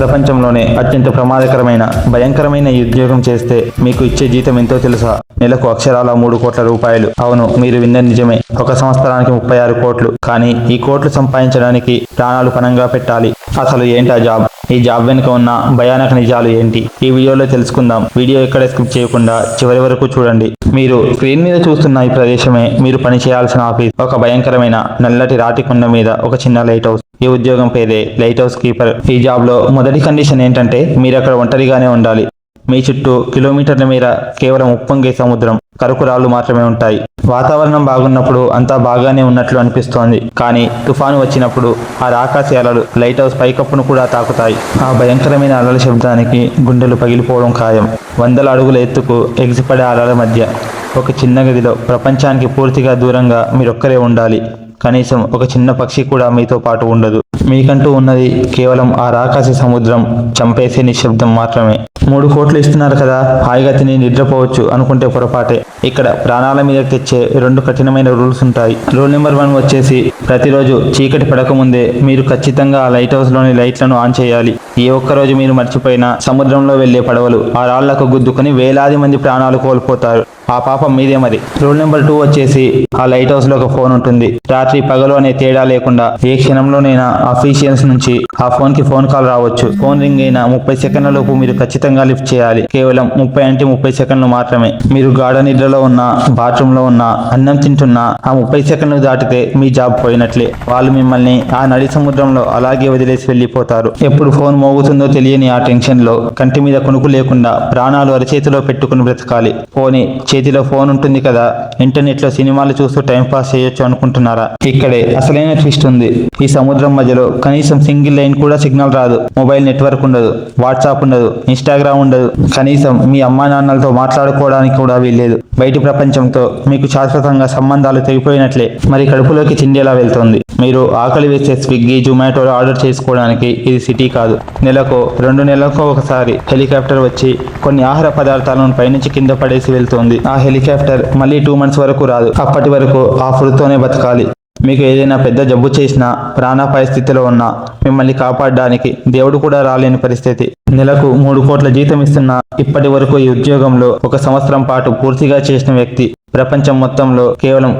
ప్రపంచంలోనే అత్యంత ప్రమాదకరమైన భయంకరమైన ఈ ఉద్యోగం చేస్తే మీకు ఇచ్చే జీతం ఎంతో తెలుసా? నెలకు అక్షరాల 3 కోట్ల రూపాయలు. అవును, మీరు విన్న నిజమే. ఒక సంవత్సరానికి 36 కోట్లు. కానీ ఈ కోట్లు సంపాదించడానికి ప్రాణాలు పణంగా పెట్టాలి. అసలు ఏంటి ఆ జాబ్? ఈ జాబ్ వెనుక ఉన్న భయానక నిజాలు ఏంటి? ఈ వీడియోలో తెలుసుకుందాం. వీడియో ఎక్కడ స్కిప్ చేయకుండా చివరి వరకు చూడండి. మీరు స్క్రీన్ మీద చూస్తున్న ఈ ప్రదేశమే మీరు పని చేయాల్సిన ఆఫీస్. ఒక భయంకరమైన నల్లటి రాతి కొండ మీద ఒక చిన్న లైట్ హౌస్. ఈ ఉద్యోగం పేరే లైట్ హౌస్ కీపర్. ఈ జాబ్ లో మొదటి కండిషన్ ఏంటంటే మీరు అక్కడ ఒంటరిగానే ఉండాలి. మీ చుట్టూ కిలోమీటర్ల మేర కేవలం ఉప్పొంగే సముద్రం, కరుకురాళ్లు మాత్రమే ఉంటాయి. వాతావరణం బాగున్నప్పుడు అంతా బాగానే ఉన్నట్లు అనిపిస్తోంది. కానీ తుఫాను వచ్చినప్పుడు ఆ రాకాసి అలలు లైట్ హౌస్ పైకప్పును కూడా తాకుతాయి. ఆ భయంకరమైన అలల శబ్దానికి గుండెలు పగిలిపోవడం ఖాయం. వందల అడుగుల ఎత్తుకు ఎగిసిపడే అలల మధ్య ఒక చిన్న గదిలో ప్రపంచానికి పూర్తిగా దూరంగా మీరొక్కరే ఉండాలి. కనీసం ఒక చిన్న పక్షి కూడా మీతో పాటు ఉండదు. మీకంటూ ఉన్నది కేవలం ఆ రాకాసి సముద్రం, చంపేసే నిశ్శబ్దం మాత్రమే. 3 కోట్లు ఇస్తున్నారు కదా, హాయిగా తిని నిద్రపోవచ్చు అనుకుంటే పొరపాటే. ఇక్కడ ప్రాణాల మీద తెచ్చే 2 కఠినమైన రూల్స్ ఉంటాయి. రూల్ నెంబర్ 1 వచ్చేసి ప్రతిరోజు చీకటి పడకముందే మీరు ఖచ్చితంగా ఆ లైట్ హౌస్ లోని లైట్లను ఆన్ చేయాలి. ఏ ఒక్కరోజు మీరు మర్చిపోయినా సముద్రంలో వెళ్లే పడవలు ఆ రాళ్లకు గుద్దుకొని వేలాది మంది ప్రాణాలు కోల్పోతారు. ఆ పాపం మీదే మరి. రూల్ నెంబర్ 2 వచ్చేసి ఆ లైట్ హౌస్ లో ఒక ఫోన్ ఉంటుంది. రాత్రి పగలు అనే తేడా లేకుండా ఏ క్షణంలోనైనా అఫీషియల్స్ నుంచి ఆ ఫోన్ కి ఫోన్ కాల్ రావచ్చు. ఫోన్ రింగ్ అయిన 30 సెకండ్ల లోపు మీరు ఖచ్చితంగా లిఫ్ట్ చేయాలి. కేవలం 30 అంటే 30 సెకండ్లు మాత్రమే. మీరు గాఢ నిద్రలో ఉన్నా, బాత్రూమ్ లో ఉన్నా, అన్నం తింటున్నా ఆ 30 సెకండ్లు దాటితే మీ జాబ్ పోయినట్లే. వాళ్ళు మిమ్మల్ని ఆ నడి సముద్రంలో అలాగే వదిలేసి వెళ్లిపోతారు. ఎప్పుడు ఫోన్ మోగుతుందో తెలియని ఆ టెన్షన్ లో కంటి మీద కునుకు లేకుండా ప్రాణాలు అరచేతిలో పెట్టుకుని బ్రతకాలి. పోనీ చేతిలో ఫోన్ ఉంటుంది కదా, ఇంటర్నెట్ లో సినిమాలు చూస్తూ టైం పాస్ చేయొచ్చు అనుకుంటున్నారా? ఇక్కడే అసలైన ట్విస్ట్ ఉంది. ఈ సముద్రం మధ్యలో కనీసం సింగిల్ లైన్ కూడా సిగ్నల్ రాదు. మొబైల్ నెట్వర్క్ ఉండదు, వాట్సాప్ ఉండదు, ఇన్స్టాగ్రామ్ ఉండదు. కనీసం మీ అమ్మా నాన్నలతో మాట్లాడుకోవడానికి కూడా వీల్లేదు. బయటి ప్రపంచంతో మీకు శాశ్వతంగా సంబంధాలు తెగిపోయినట్లే. మరి కడుపులోకి తిండి ఎలా వెళ్తుంది? మీరు ఆకలి వేసే స్విగ్గీ, జొమాటోలో ఆర్డర్ చేసుకోవడానికి ఇది సిటీ కాదు. నెలకు 2 నెలలకు ఒకసారి హెలికాప్టర్ వచ్చి కొన్ని ఆహార పదార్థాలను పైనుంచి కింద పడేసి వెళ్తుంది. ఆ హెలికాప్టర్ మళ్ళీ 2 మంత్స్ వరకు రాదు. అప్పటి వరకు ఆ ఫుడ్తోనే బతకాలి. మీకు ఏదైనా పెద్ద జబ్బు చేసినా, ప్రాణాపాయ స్థితిలో ఉన్నా మిమ్మల్ని కాపాడడానికి దేవుడు కూడా రాలేని పరిస్థితి. నెలకు 3 కోట్ల జీతం ఇస్తున్నా ఇప్పటి వరకు ఈ ఉద్యోగంలో 1 సంవత్సరం పాటు పూర్తిగా చేసిన వ్యక్తి ప్రపంచం మొత్తంలో కేవలం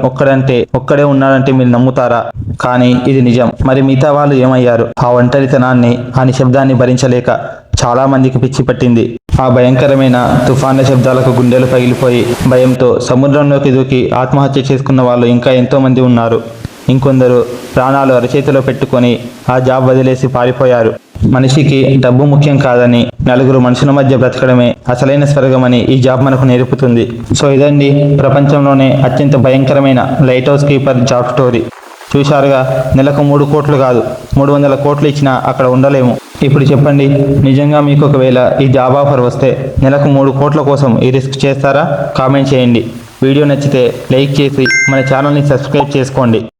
ఒక్కడే ఉన్నాడంటే మీరు నమ్ముతారా? కానీ ఇది నిజం. మరి మిగతా వాళ్ళు ఏమయ్యారు? ఆ ఒంటరితనాన్ని, ఆ నిశ్శబ్దాన్ని భరించలేక చాలా మందికి పిచ్చి పట్టింది. ఆ భయంకరమైన తుఫాన్ల శబ్దాలకు గుండెలు పగిలిపోయి భయంతో సముద్రంలోకి దూకి ఆత్మహత్య చేసుకున్న వాళ్ళు ఇంకా ఎంతో మంది ఉన్నారు. ఇంకొందరు ప్రాణాలు అరచేతిలో పెట్టుకొని ఆ జాబ్ వదిలేసి పారిపోయారు. మనిషికి డబ్బు ముఖ్యం కాదని, నలుగురు మనుషుల మధ్య బ్రతకడమే అసలైన స్వర్గమని ఈ జాబ్ మనకు నేర్పుతుంది. సో ఇదండి ప్రపంచంలోనే అత్యంత భయంకరమైన light house keeper job story. చూశారుగా, నెలకు 3 కోట్లు కాదు 300 కోట్లు ఇచ్చినా అక్కడ ఉండలేము. ఇప్పుడు చెప్పండి, నిజంగా మీకు ఒకవేళ ఈ జాబ్ ఆఫర్ వస్తే నెలకు 3 కోట్ల కోసం ఈ రిస్క్ చేస్తారా? కామెంట్ చేయండి. వీడియో నచ్చితే లైక్ చేసి మన ఛానల్ని సబ్స్క్రైబ్ చేసుకోండి.